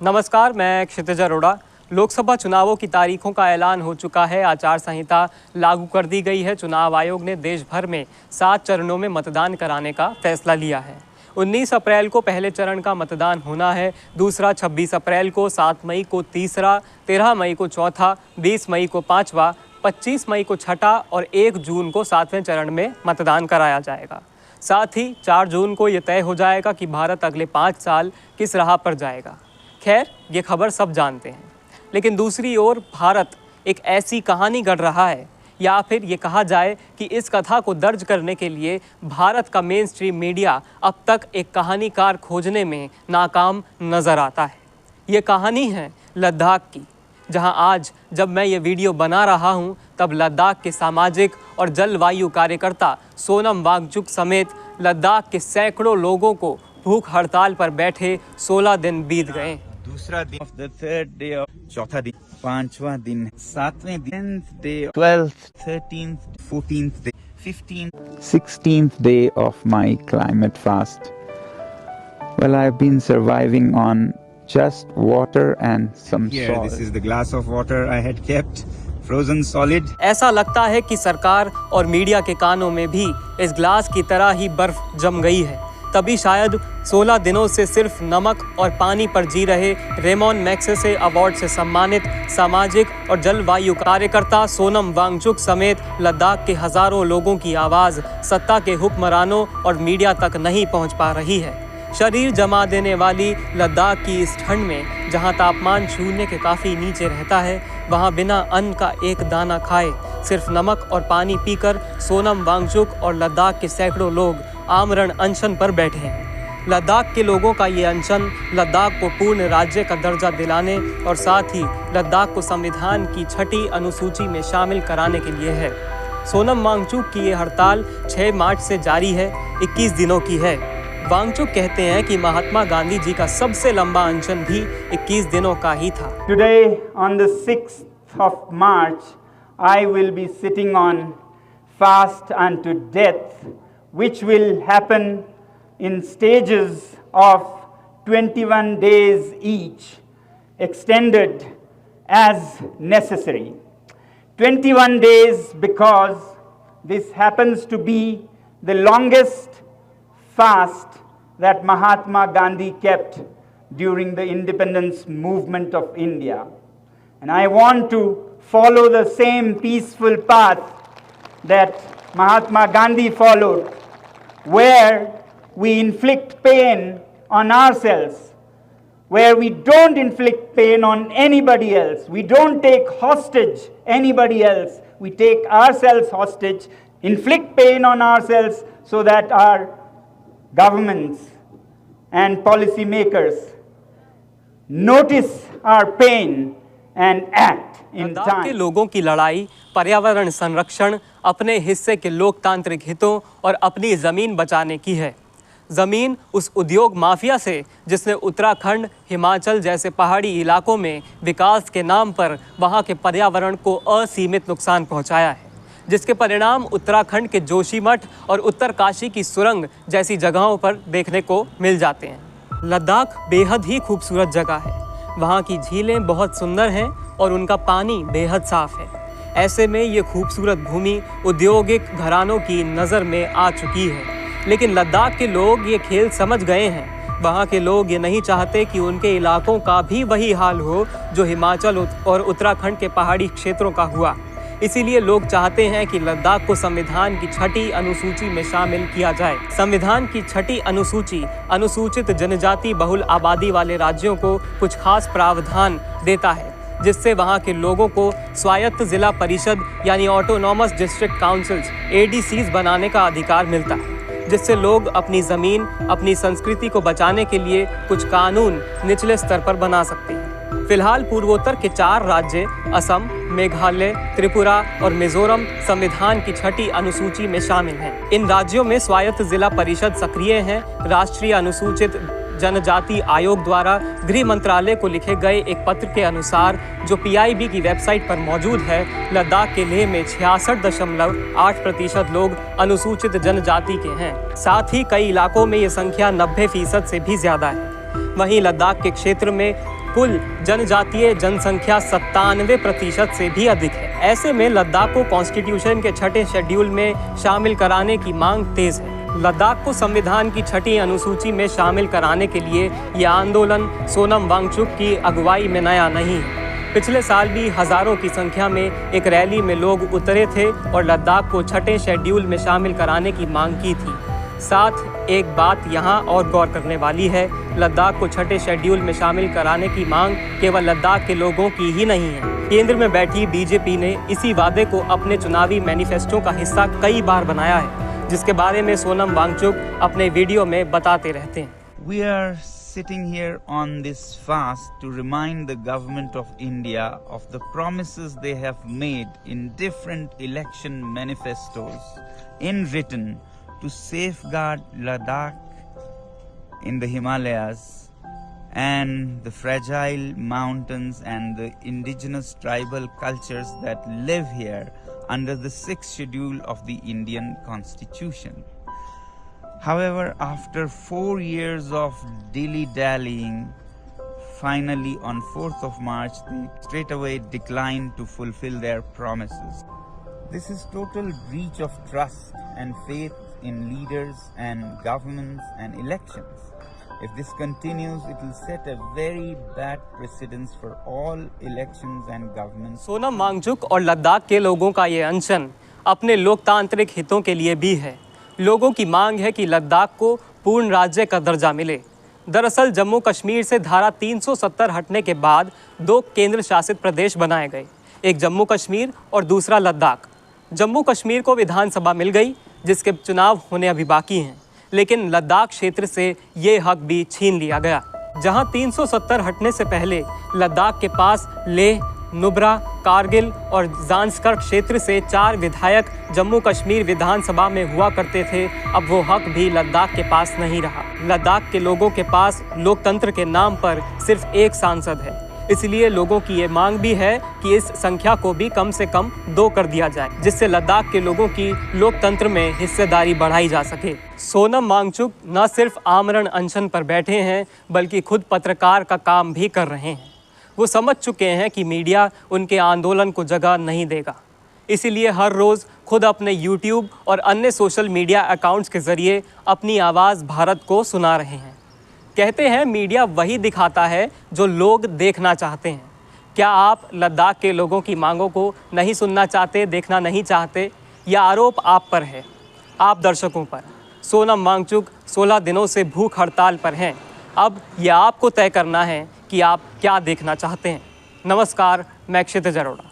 नमस्कार, मैं क्षितिज अरोड़ा। लोकसभा चुनावों की तारीखों का ऐलान हो चुका है। आचार संहिता लागू कर दी गई है। चुनाव आयोग ने देश भर में 7 चरणों में मतदान कराने का फैसला लिया है। 19 अप्रैल को पहले चरण का मतदान होना है, दूसरा 26 अप्रैल को, 7 मई को तीसरा, 13 मई को चौथा, 20 मई को पांचवा, 25 मई को छठा और 1 जून को 7वें चरण में मतदान कराया जाएगा। साथ ही 4 जून को ये तय हो जाएगा कि भारत अगले 5 साल किस राह पर जाएगा। खैर, ये खबर सब जानते हैं, लेकिन दूसरी ओर भारत एक ऐसी कहानी गढ़ रहा है, या फिर ये कहा जाए कि इस कथा को दर्ज करने के लिए भारत का मेन स्ट्रीम मीडिया अब तक एक कहानीकार खोजने में नाकाम नज़र आता है। ये कहानी है लद्दाख की, जहां आज जब मैं ये वीडियो बना रहा हूं, तब लद्दाख के सामाजिक और जलवायु कार्यकर्ता सोनम वांगचुक समेत लद्दाख के सैकड़ों लोगों को भूख हड़ताल पर बैठे 16 दिन बीत गए। दूसरा दिन of the third day of चौथा दिन, पांचवा दिन, 7वें दिन, 10th day, 12th, 13th, 14th day, 15th, 16th day of my climate fast. Well, I've been surviving on just water and some here salt. this is the glass of water I had kept frozen solid. ऐसा लगता है कि सरकार और media के कानों में भी इस ग्लास की तरह ही बर्फ जम गई है। तभी शायद 16 दिनों से सिर्फ नमक और पानी पर जी रहे रेमोन मैग्सेसे अवार्ड से सम्मानित सामाजिक और जलवायु कार्यकर्ता सोनम वांगचुक समेत लद्दाख के हजारों लोगों की आवाज़ सत्ता के हुक्मरानों और मीडिया तक नहीं पहुंच पा रही है। शरीर जमा देने वाली लद्दाख की इस ठंड में, जहां तापमान शून्य के काफ़ी नीचे रहता है, वहां बिना अन्न का एक दाना खाए सिर्फ नमक और पानी पीकर सोनम वांगचुक और लद्दाख के सैकड़ों लोग आमरण अनशन पर बैठे हैं। लद्दाख के लोगों का ये अनशन लद्दाख को पूर्ण राज्य का दर्जा दिलाने और साथ ही लद्दाख को संविधान की 6ठी अनुसूची में शामिल कराने के लिए है। सोनम वांगचुक की ये हड़ताल 6 मार्च से जारी है, 21 दिनों की है। वांगचुक कहते हैं कि महात्मा गांधी जी का सबसे लंबा अनशन भी 21 दिनों का ही था। Today, on the 6th of March, I will be sitting on fast unto death, which will happen in stages of 21 days each, extended as necessary. 21 days because this happens to be the longest fast that Mahatma Gandhi kept during the independence movement of India. And I want to follow the same peaceful path that Mahatma Gandhi followed, where we inflict pain on ourselves, where we don't inflict pain on anybody else. We don't take hostage anybody else. We take ourselves hostage, inflict pain on ourselves so that our governments and policy makers notice our pain and act in Ladakh के time. लोगों की लड़ाई पर्यावरण संरक्षण, अपने हिस्से के लोकतांत्रिक हितों और अपनी ज़मीन बचाने की है। ज़मीन उस उद्योग माफिया से जिसने उत्तराखंड, हिमाचल जैसे पहाड़ी इलाकों में विकास के नाम पर वहां के पर्यावरण को असीमित नुकसान पहुंचाया है, जिसके परिणाम उत्तराखंड के जोशीमठ और उत्तरकाशी की सुरंग जैसी जगहों पर देखने को मिल जाते हैं। लद्दाख बेहद ही खूबसूरत जगह है। वहाँ की झीलें बहुत सुंदर हैं और उनका पानी बेहद साफ है। ऐसे में ये खूबसूरत भूमि औद्योगिक घरानों की नज़र में आ चुकी है, लेकिन लद्दाख के लोग ये खेल समझ गए हैं। वहाँ के लोग ये नहीं चाहते कि उनके इलाकों का भी वही हाल हो जो हिमाचल और उत्तराखंड के पहाड़ी क्षेत्रों का हुआ। इसीलिए लोग चाहते हैं कि लद्दाख को संविधान की 6ठी अनुसूची में शामिल किया जाए। संविधान की 6ठी अनुसूची अनुसूचित जनजाति बहुल आबादी वाले राज्यों को कुछ खास प्रावधान देता है, जिससे वहाँ के लोगों को स्वायत्त जिला परिषद यानी ऑटोनॉमस डिस्ट्रिक्ट काउंसिल्स ADCs बनाने का अधिकार मिलता है, जिससे लोग अपनी ज़मीन, अपनी संस्कृति को बचाने के लिए कुछ कानून निचले स्तर पर बना सकते हैं। फिलहाल पूर्वोत्तर के 4 राज्य असम, मेघालय, त्रिपुरा और मिजोरम संविधान की 6ठी अनुसूची में शामिल हैं। इन राज्यों में स्वायत्त जिला परिषद सक्रिय हैं। राष्ट्रीय अनुसूचित जनजाति आयोग द्वारा गृह मंत्रालय को लिखे गए एक पत्र के अनुसार, जो PIB की वेबसाइट पर मौजूद है, लद्दाख के लेह में 66.8% लोग अनुसूचित जनजाति के हैं। साथ ही कई इलाकों में ये संख्या 90% से भी ज़्यादा है। वहीं लद्दाख के क्षेत्र में कुल जनजातीय जनसंख्या 97% से भी अधिक है। ऐसे में लद्दाख को कॉन्स्टिट्यूशन के 6ठे शेड्यूल में शामिल कराने की मांग तेज है। लद्दाख को संविधान की 6ठी अनुसूची में शामिल कराने के लिए यह आंदोलन सोनम वांगचुक की अगुवाई में नया नहीं है। पिछले साल भी हजारों की संख्या में एक रैली में लोग उतरे थे और लद्दाख को 6ठे शेड्यूल में शामिल कराने की मांग की थी। साथ एक बात यहाँ और गौर करने वाली है, लद्दाख को 6ठे शेड्यूल में शामिल कराने की मांग केवल लद्दाख के लोगों की ही नहीं है। केंद्र में बैठी बीजेपी ने इसी वादे को अपने चुनावी मैनिफेस्टो का हिस्सा कई बार बनाया है, जिसके बारे में सोनम वांगचुक अपने वीडियो में बताते रहते हैं। We are sitting here on this fast to remind the government of India of the promises they have made in different election manifestos in written to safeguard Ladakh in the Himalayas and the fragile mountains and the indigenous tribal cultures that live here under the 6th schedule of the Indian Constitution. However, after 4 years of dilly-dallying, finally on 4th of March, they straight away declined to fulfill their promises. This is total breach of trust and faith in leaders and governments and elections. If this continues, it will set a very bad precedence for all elections and governments. Sonam Wangchuck और लद्दाख के लोगों का ये अनशन अपने लोकतांत्रिक हितों के लिए भी है। लोगों की मांग है कि लद्दाख को पूर्ण राज्य का दर्जा मिले। दरअसल जम्मू कश्मीर से धारा 370 हटने के बाद 2 केंद्र शासित प्रदेश बनाए गए, एक जम्मू कश्मीर और दूसरा लद्दाख। जम्मू कश्मीर को विधानसभा मिल गई, जिसके चुनाव होने अभी बाकी हैं, लेकिन लद्दाख क्षेत्र से ये हक भी छीन लिया गया। जहां 370 हटने से पहले लद्दाख के पास लेह, नुब्रा, कारगिल और ज़ांस्कर क्षेत्र से 4 विधायक जम्मू कश्मीर विधानसभा में हुआ करते थे, अब वो हक भी लद्दाख के पास नहीं रहा। लद्दाख के लोगों के पास लोकतंत्र के नाम पर सिर्फ एक सांसद है, इसलिए लोगों की ये मांग भी है कि इस संख्या को भी कम से कम 2 कर दिया जाए, जिससे लद्दाख के लोगों की लोकतंत्र में हिस्सेदारी बढ़ाई जा सके। सोनम वांगचुक न सिर्फ आमरण अनशन पर बैठे हैं, बल्कि खुद पत्रकार का काम भी कर रहे हैं। वो समझ चुके हैं कि मीडिया उनके आंदोलन को जगह नहीं देगा, इसीलिए हर रोज़ खुद अपने यूट्यूब और अन्य सोशल मीडिया अकाउंट्स के ज़रिए अपनी आवाज़ भारत को सुना रहे हैं। कहते हैं मीडिया वही दिखाता है जो लोग देखना चाहते हैं। क्या आप लद्दाख के लोगों की मांगों को नहीं सुनना चाहते, देखना नहीं चाहते? यह आरोप आप पर है, आप दर्शकों पर। सोनम वांगचुक 16 दिनों से भूख हड़ताल पर हैं। अब यह आपको तय करना है कि आप क्या देखना चाहते हैं। नमस्कार, मैं क्षितिज अरोड़ा।